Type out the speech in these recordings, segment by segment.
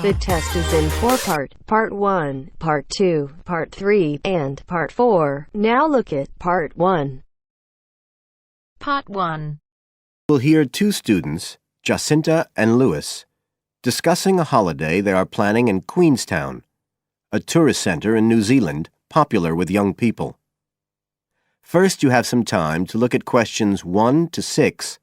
The test is in four-part, Part 1, Part 2, Part 3, and Part 4. Now look at Part 1. Part 1. We'll hear two students, Jacinta and Lewis, discussing a holiday they are planning in Queenstown, a tourist center in New Zealand popular with young people. First, you have some time to look at questions 1 to 6.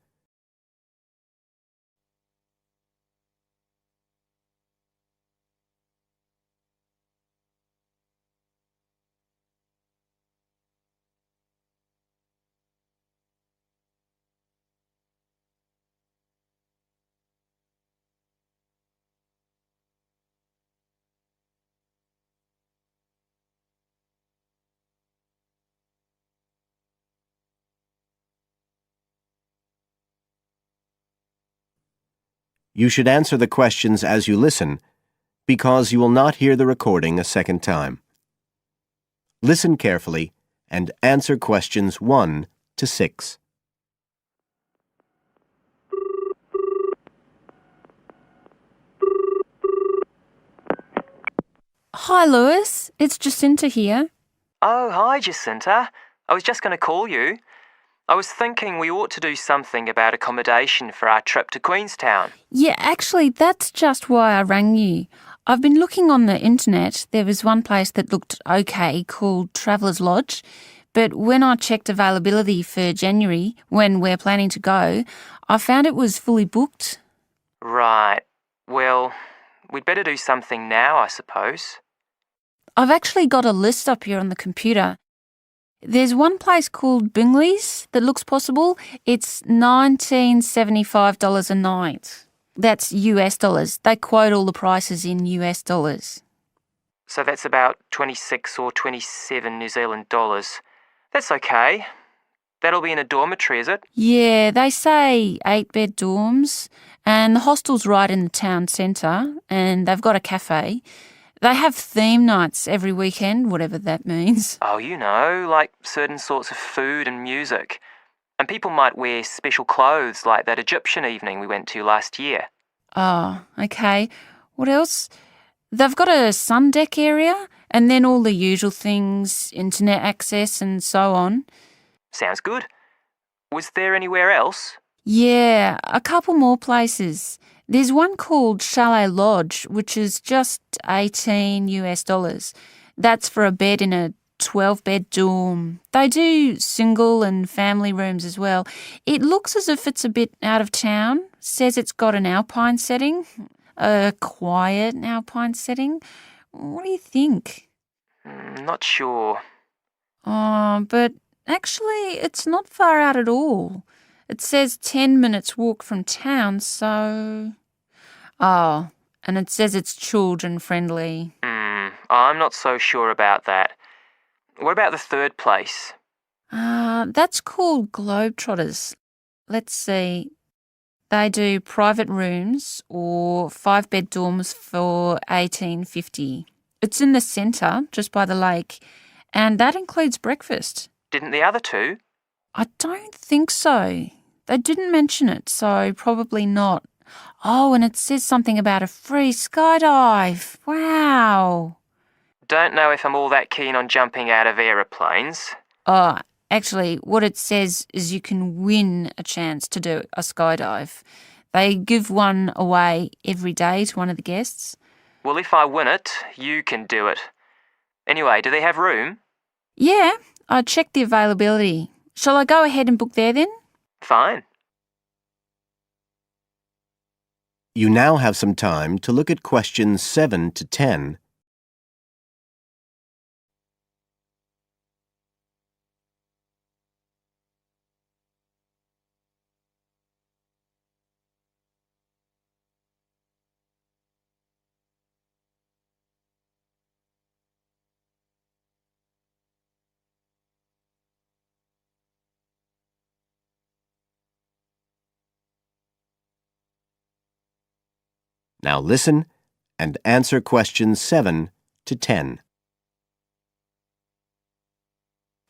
You should answer the questions as you listen, because you will not hear the recording a second time. Listen carefully and answer questions 1 to 6. Hi, Lewis. It's Jacinta here. Oh, hi, Jacinta. I was just going to call you. I was thinking we ought to do something about accommodation for our trip to Queenstown. Yeah, actually, that's just why I rang you. I've been looking on the internet. There was one place that looked okay called Traveller's Lodge, but when I checked availability for January, when we're planning to go, I found it was fully booked. Right. Well, we'd better do something now, I suppose. I've actually got a list up here on the computer. There's one place called Bingley's that looks possible. It's $1975 a night. That's US dollars. They quote all the prices in US dollars. So that's about 26 or 27 New Zealand dollars. That's okay. That'll be in a dormitory, is it? Yeah, they say 8-bed dorms, and the hostel's right in the town centre, and they've got a cafe. They have theme nights every weekend, whatever that means. Oh, you know, like certain sorts of food and music. And people might wear special clothes like that Egyptian evening we went to last year. Oh, okay. What else? They've got a sun deck area, and then all the usual things, internet access and so on. Sounds good. Was there anywhere else? Yeah, a couple more places. There's one called Chalet Lodge, which is just 18 US dollars. That's for a bed in a 12-bed dorm. They do single and family rooms as well. It looks as if it's a bit out of town. Says it's got an alpine setting, a quiet alpine setting. What do you think? Not sure. Oh, but actually it's not far out at all. It says 10 minutes walk from town, so... Oh, and it says it's children friendly. I'm not so sure about that. What about the third place? That's called Globetrotters. Let's see. They do private rooms or 5-bed dorms for $18.50. It's in the centre, just by the lake, and that includes breakfast. Didn't the other two? I don't think so. They didn't mention it, so probably not. Oh, and it says something about a free skydive. Wow. Don't know if I'm all that keen on jumping out of aeroplanes. Oh, actually, what it says is you can win a chance to do a skydive. They give one away every day to one of the guests. Well, if I win it, you can do it. Anyway, do they have room? Yeah, I checked the availability. Shall I go ahead and book there then? Fine. You now have some time to look at questions 7 to 10. Now listen and answer questions 7 to 10.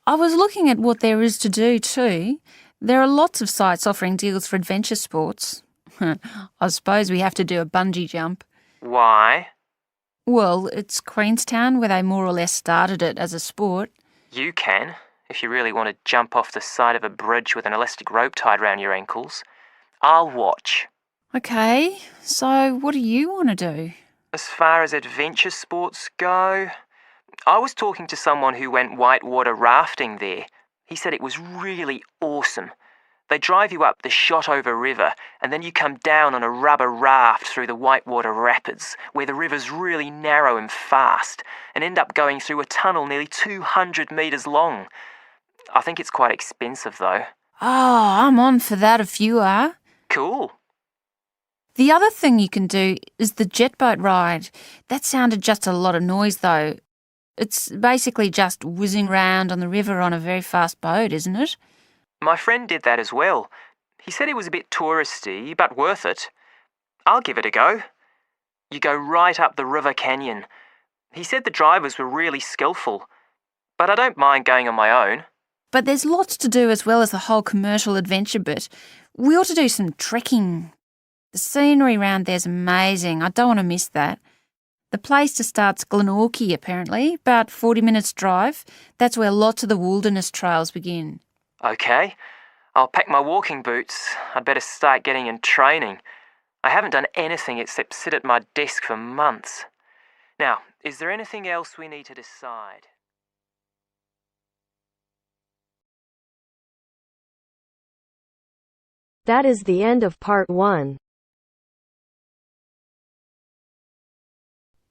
I was looking at what there is to do too. There are lots of sites offering deals for adventure sports. I suppose we have to do a bungee jump. Why? Well, it's Queenstown where they more or less started it as a sport. You can, if you really want to jump off the side of a bridge with an elastic rope tied round your ankles. I'll watch. Okay, so what do you want to do? As far as adventure sports go, I was talking to someone who went whitewater rafting there. He said it was really awesome. They drive you up the Shotover River and then you come down on a rubber raft through the whitewater rapids where the river's really narrow and fast and end up going through a tunnel nearly 200 metres long. I think it's quite expensive though. Oh, I'm on for that if you are. Cool. The other thing you can do is the jet boat ride. That sounded just a lot of noise though. It's basically just whizzing round on the river on a very fast boat, isn't it? My friend did that as well. He said it was a bit touristy, but worth it. I'll give it a go. You go right up the river canyon. He said the drivers were really skillful, but I don't mind going on my own. But there's lots to do as well as the whole commercial adventure bit. We ought to do some trekking. The scenery around there's amazing. I don't want to miss that. The place to start's Glenorchy, apparently, about 40 minutes drive. That's where lots of the wilderness trails begin. Okay, I'll pack my walking boots. I'd better start getting in training. I haven't done anything except sit at my desk for months. Now, is there anything else we need to decide? That is the end of part 1.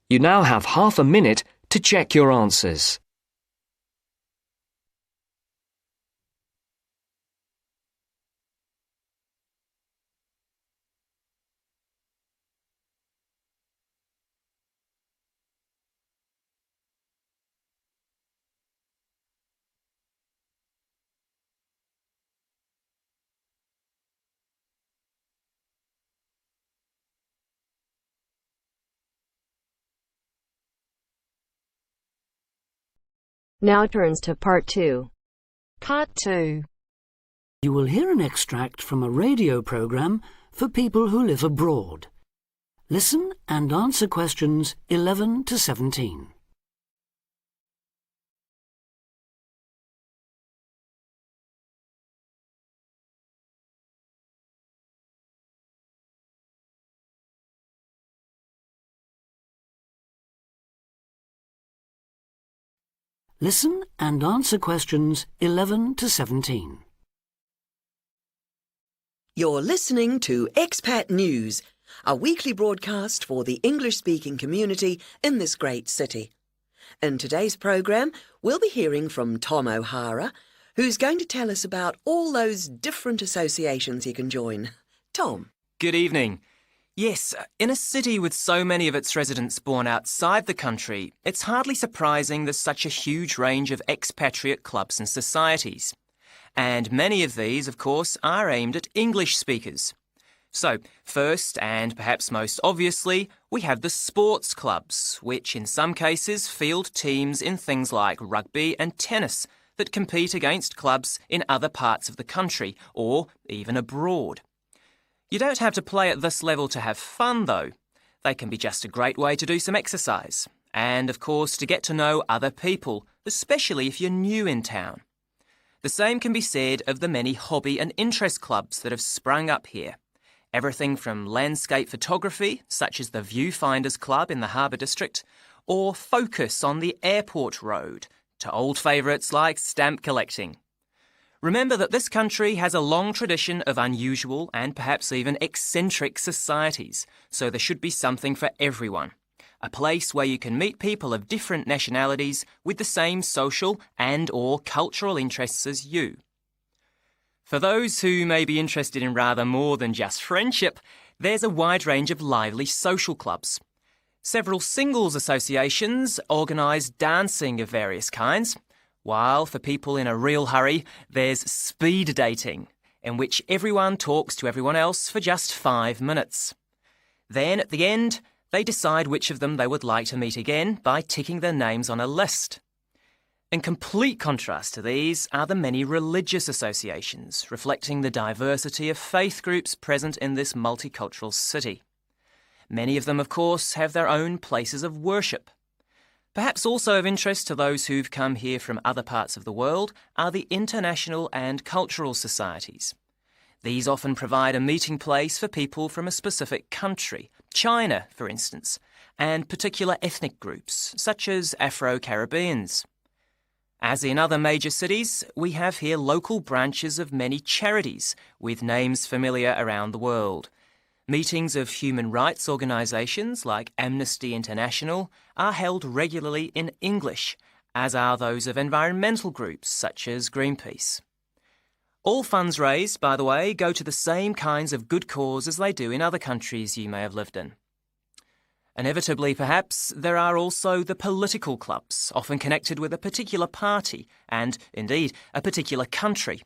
You now have half a minute to check your answers. Now turns to part 2. Part 2. You will hear an extract from a radio program for people who live abroad. Listen and answer questions 11 to 17. Listen and answer questions 11 to 17. You're listening to Expat News, a weekly broadcast for the English-speaking community in this great city. In today's programme, we'll be hearing from Tom O'Hara, who's going to tell us about all those different associations you can join. Tom. Good evening. Yes, in a city with so many of its residents born outside the country, it's hardly surprising there's such a huge range of expatriate clubs and societies. And many of these, of course, are aimed at English speakers. So, first and perhaps most obviously, we have the sports clubs, which in some cases field teams in things like rugby and tennis that compete against clubs in other parts of the country or even abroad. You don't have to play at this level to have fun, though. They can be just a great way to do some exercise and, of course, to get to know other people, especially if you're new in town. The same can be said of the many hobby and interest clubs that have sprung up here. Everything from landscape photography, such as the Viewfinders Club in the Harbour District, or Focus on the Airport Road, to old favourites like stamp collecting. Remember that this country has a long tradition of unusual and perhaps even eccentric societies, so there should be something for everyone. A place where you can meet people of different nationalities with the same social and or cultural interests as you. For those who may be interested in rather more than just friendship, there's a wide range of lively social clubs. Several singles associations organise dancing of various kinds, while for people in a real hurry, there's speed dating, in which everyone talks to everyone else for just 5 minutes. Then, at the end, they decide which of them they would like to meet again by ticking their names on a list. In complete contrast to these are the many religious associations, reflecting the diversity of faith groups present in this multicultural city. Many of them, of course, have their own places of worship. Perhaps also of interest to those who've come here from other parts of the world are the international and cultural societies. These often provide a meeting place for people from a specific country, China, for instance, and particular ethnic groups, such as Afro-Caribbeans. As in other major cities, we have here local branches of many charities with names familiar around the world. Meetings of human rights organisations like Amnesty International are held regularly in English, as are those of environmental groups such as Greenpeace. All funds raised, by the way, go to the same kinds of good cause as they do in other countries you may have lived in. Inevitably, perhaps, there are also the political clubs, often connected with a particular party and, indeed, a particular country.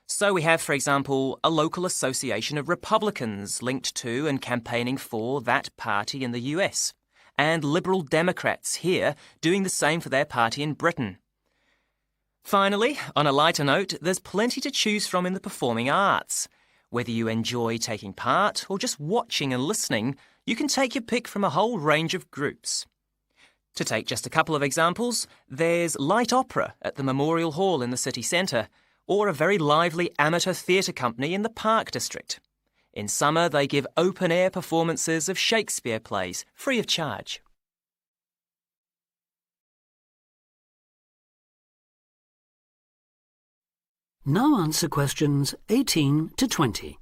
So we have, for example, a local association of Republicans linked to and campaigning for that party in the US, and Liberal Democrats here doing the same for their party in Britain. Finally, on a lighter note, there's plenty to choose from in the performing arts. Whether you enjoy taking part or just watching and listening, you can take your pick from a whole range of groups. To take just a couple of examples, there's light opera at the Memorial Hall in the city centre, or a very lively amateur theatre company in the Park District. In summer, they give open-air performances of Shakespeare plays, free of charge. Now answer questions 18 to 20.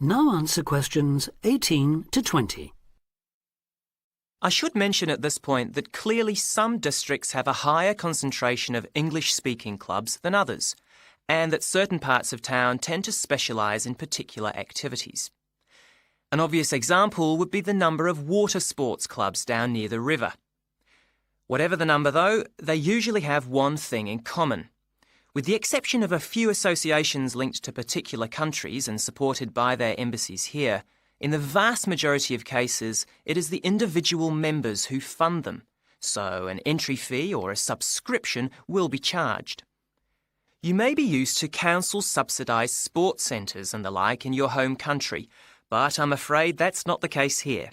Now answer questions 18 to 20. I should mention at this point that clearly some districts have a higher concentration of English-speaking clubs than others, and that certain parts of town tend to specialise in particular activities. An obvious example would be the number of water sports clubs down near the river. Whatever the number, though, they usually have one thing in common. With the exception of a few associations linked to particular countries and supported by their embassies here, in the vast majority of cases, it is the individual members who fund them, so an entry fee or a subscription will be charged. You may be used to council-subsidised sports centres and the like in your home country, but I'm afraid that's not the case here.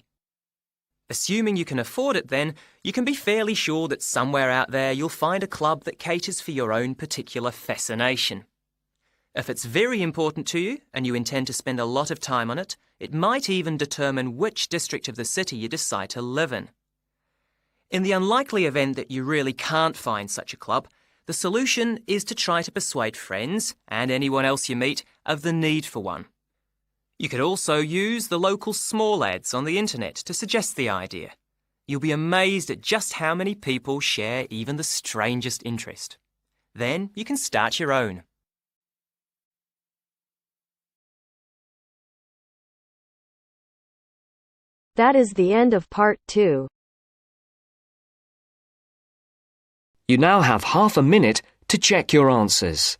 Assuming you can afford it then, you can be fairly sure that somewhere out there you'll find a club that caters for your own particular fascination. If it's very important to you and you intend to spend a lot of time on it, it might even determine which district of the city you decide to live in. In the unlikely event that you really can't find such a club, the solution is to try to persuade friends and anyone else you meet of the need for one. You could also use the local small ads on the internet to suggest the idea. You'll be amazed at just how many people share even the strangest interest. Then you can start your own. That is the end of part 2. You now have half a minute to check your answers.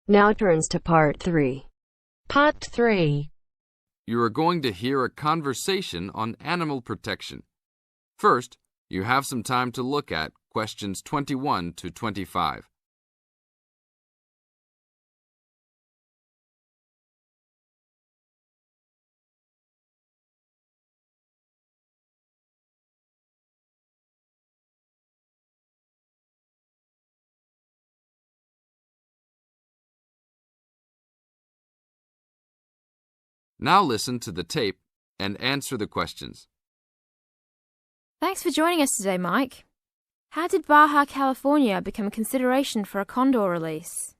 Now turns to part 3. Part 3. You are going to hear a conversation on animal protection. First, you have some time to look at questions 21 to 25. Now listen to the tape and answer the questions. Thanks for joining us today, Mike. How did Baja California become a consideration for a condor release?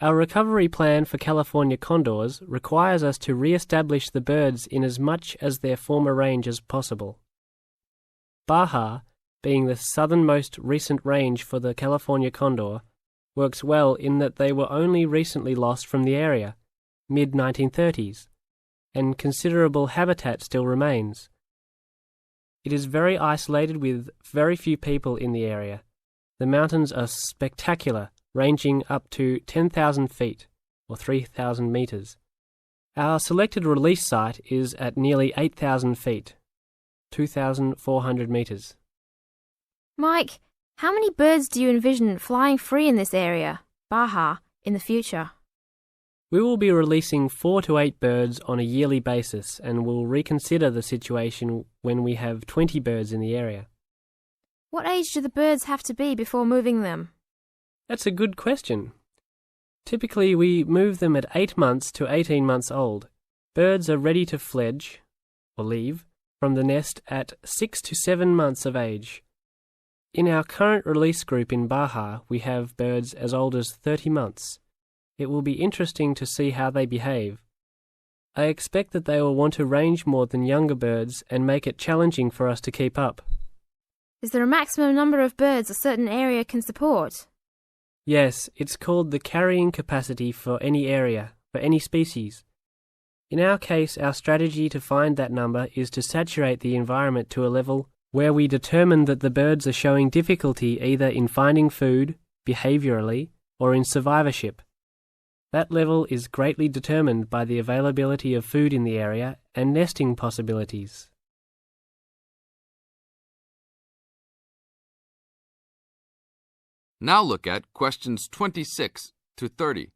Our recovery plan for California condors requires us to re-establish the birds in as much as their former range as possible. Baja, being the southernmost recent range for the California condor, works well in that they were only recently lost from the area, mid-1930s, and considerable habitat still remains. It is very isolated with very few people in the area. The mountains are spectacular, ranging up to 10,000 feet, or 3,000 meters. Our selected release site is at nearly 8,000 feet, 2,400 meters. Mike, how many birds do you envision flying free in this area, Baja, in the future? We will be releasing 4 to 8 birds on a yearly basis and will reconsider the situation when we have 20 birds in the area. What age do the birds have to be before moving them? That's a good question. Typically, we move them at 8 months to 18 months old. Birds are ready to fledge, or leave, from the nest at 6 to 7 months of age. In our current release group in Baja, we have birds as old as 30 months. It will be interesting to see how they behave. I expect that they will want to range more than younger birds and make it challenging for us to keep up. Is there a maximum number of birds a certain area can support? Yes, it's called the carrying capacity for any area, for any species. In our case, our strategy to find that number is to saturate the environment to a level where we determine that the birds are showing difficulty either in finding food, behaviourally, or in survivorship. That level is greatly determined by the availability of food in the area and nesting possibilities. Now look at questions 26 to 30.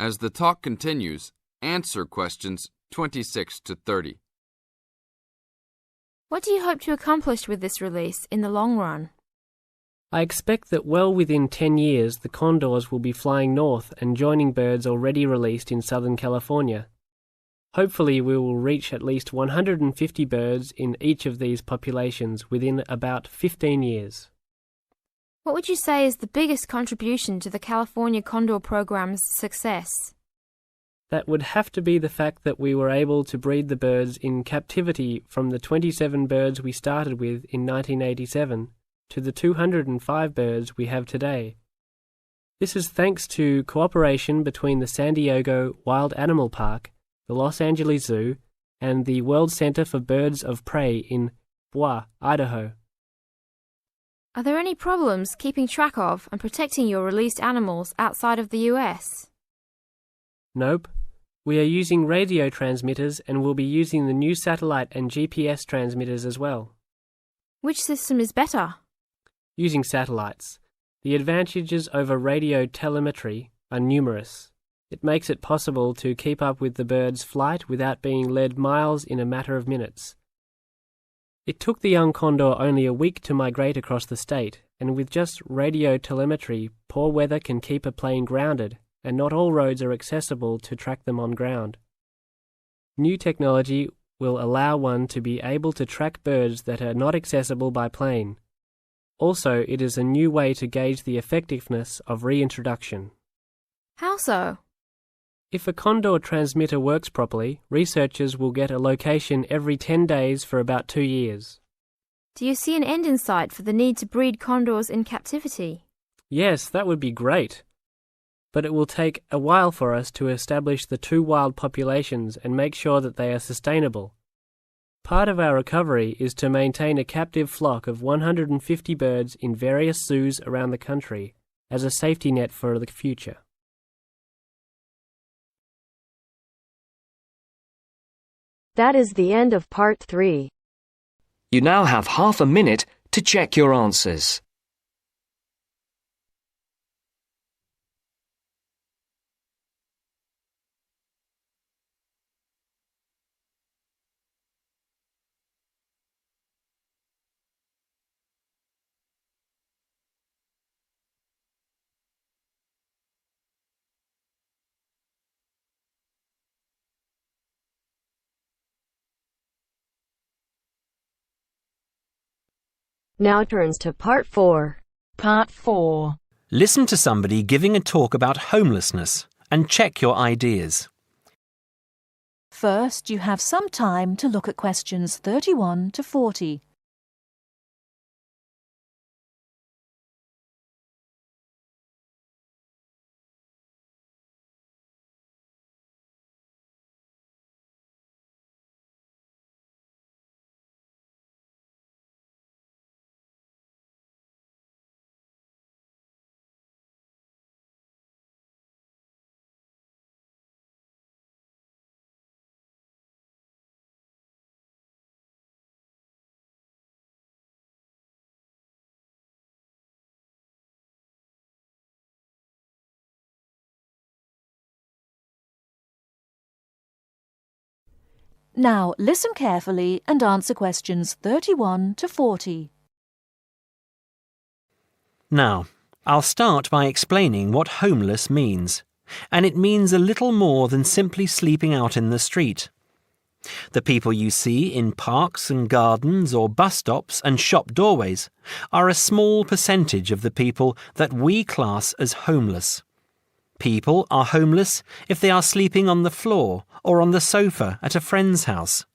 As the talk continues, answer questions 26 to 30. What do you hope to accomplish with this release in the long run? I expect that well within 10 years the condors will be flying north and joining birds already released in Southern California. Hopefully we will reach at least 150 birds in each of these populations within about 15 years. What would you say is the biggest contribution to the California Condor program's success? That would have to be the fact that we were able to breed the birds in captivity from the 27 birds we started with in 1987 to the 205 birds we have today. This is thanks to cooperation between the San Diego Wild Animal Park, the Los Angeles Zoo, and the World Center for Birds of Prey in Boise, Idaho. Are there any problems keeping track of and protecting your released animals outside of the US? Nope. We are using radio transmitters and will be using the new satellite and GPS transmitters as well. Which system is better? Using satellites. The advantages over radio telemetry are numerous. It makes it possible to keep up with the bird's flight without being led miles in a matter of minutes. It took the young condor only a week to migrate across the state, and with just radio telemetry, poor weather can keep a plane grounded, and not all roads are accessible to track them on ground. New technology will allow one to be able to track birds that are not accessible by plane. Also, it is a new way to gauge the effectiveness of reintroduction. How so? If a condor transmitter works properly, researchers will get a location every 10 days for about 2 years. Do you see an end in sight for the need to breed condors in captivity? Yes, that would be great. But it will take a while for us to establish the 2 wild populations and make sure that they are sustainable. Part of our recovery is to maintain a captive flock of 150 birds in various zoos around the country as a safety net for the future. That is the end of part 3. You now have half a minute to check your answers. Now turns to part 4. Part 4. Listen to somebody giving a talk about homelessness and check your ideas. First, you have some time to look at questions 31 to 40. Now, listen carefully and answer questions 31 to 40. Now, I'll start by explaining what homeless means, and it means a little more than simply sleeping out in the street. The people you see in parks and gardens or bus stops and shop doorways are a small percentage of the people that we class as homeless. People are homeless if they are sleeping on the floor or on the sofa at a friend's house.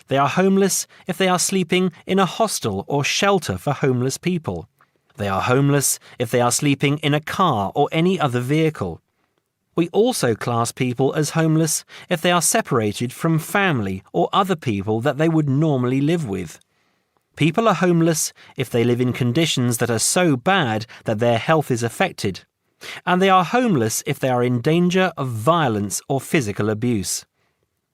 They are homeless if they are sleeping in a hostel or shelter for homeless people. They are homeless if they are sleeping in a car or any other vehicle. We also class people as homeless if they are separated from family or other people that they would normally live with. People are homeless if they live in conditions that are so bad that their health is affected. And they are homeless if they are in danger of violence or physical abuse.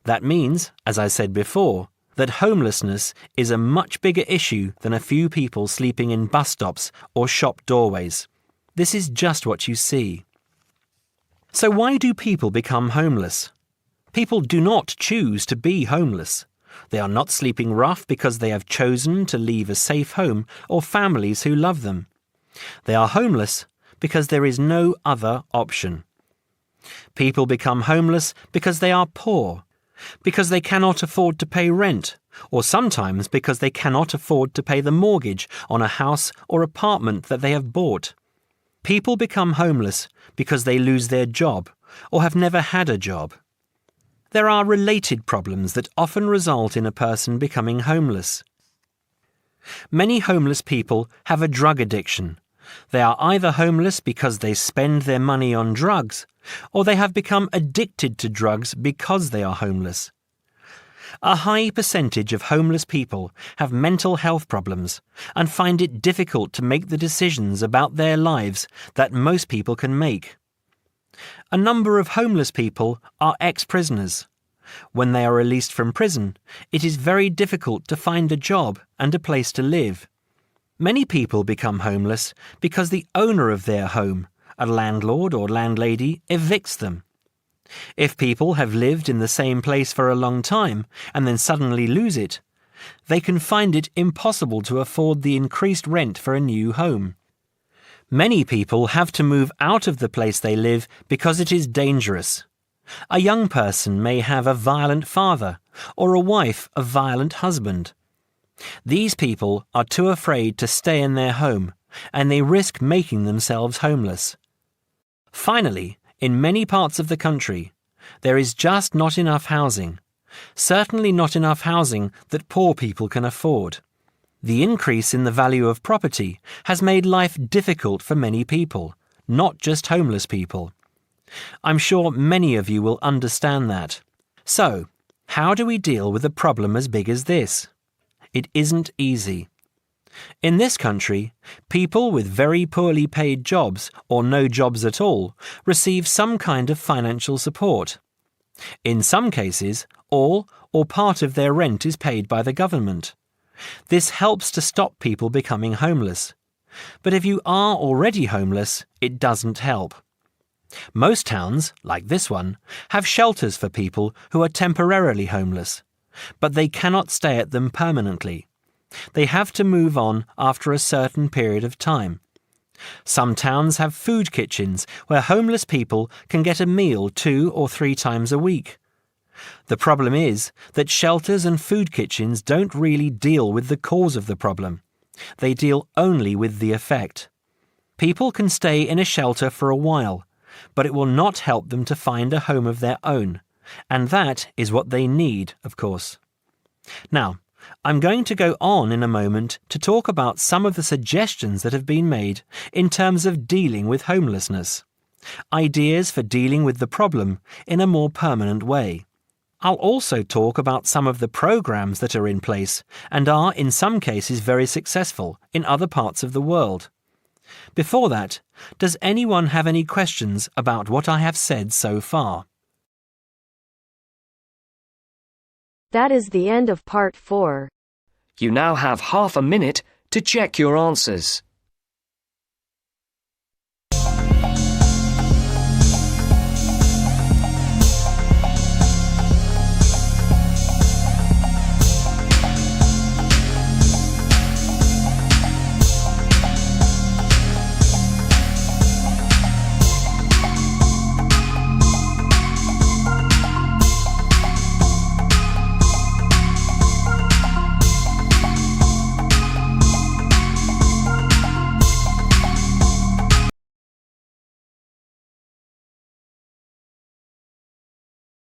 That means, as I said before, that homelessness is a much bigger issue than a few people sleeping in bus stops or shop doorways. This is just what you see. So why do people become homeless? People do not choose to be homeless. They are not sleeping rough because they have chosen to leave a safe home or families who love them. They are homeless because there is no other option. People become homeless because they are poor, because they cannot afford to pay rent, or sometimes because they cannot afford to pay the mortgage on a house or apartment that they have bought. People become homeless because they lose their job or have never had a job. There are related problems that often result in a person becoming homeless. Many homeless people have a drug addiction. They are either homeless because they spend their money on drugs, or they have become addicted to drugs because they are homeless. A high percentage of homeless people have mental health problems and find it difficult to make the decisions about their lives that most people can make. A number of homeless people are ex-prisoners. When they are released from prison, it is very difficult to find a job and a place to live. Many people become homeless because the owner of their home, a landlord or landlady, evicts them. If people have lived in the same place for a long time and then suddenly lose it, they can find it impossible to afford the increased rent for a new home. Many people have to move out of the place they live because it is dangerous. A young person may have a violent father or a wife a violent husband. These people are too afraid to stay in their home, and they risk making themselves homeless. Finally, in many parts of the country, there is just not enough housing, certainly not enough housing that poor people can afford. The increase in the value of property has made life difficult for many people, not just homeless people. I'm sure many of you will understand that. So, how do we deal with a problem as big as this? It isn't easy. In this country, people with very poorly paid jobs or no jobs at all receive some kind of financial support. In some cases, all or part of their rent is paid by the government. This helps to stop people becoming homeless. But if you are already homeless, it doesn't help. Most towns, like this one, have shelters for people who are temporarily homeless, but they cannot stay at them permanently. They have to move on after a certain period of time. Some towns have food kitchens where homeless people can get a meal 2 or 3 times a week. The problem is that shelters and food kitchens don't really deal with the cause of the problem. They deal only with the effect. People can stay in a shelter for a while, but it will not help them to find a home of their own, and that is what they need, of course. Now, I'm going to go on in a moment to talk about some of the suggestions that have been made in terms of dealing with homelessness. Ideas for dealing with the problem in a more permanent way. I'll also talk about some of the programs that are in place and are in some cases very successful in other parts of the world. Before that, does anyone have any questions about what I have said so far? That is the end of part 4. You now have half a minute to check your answers.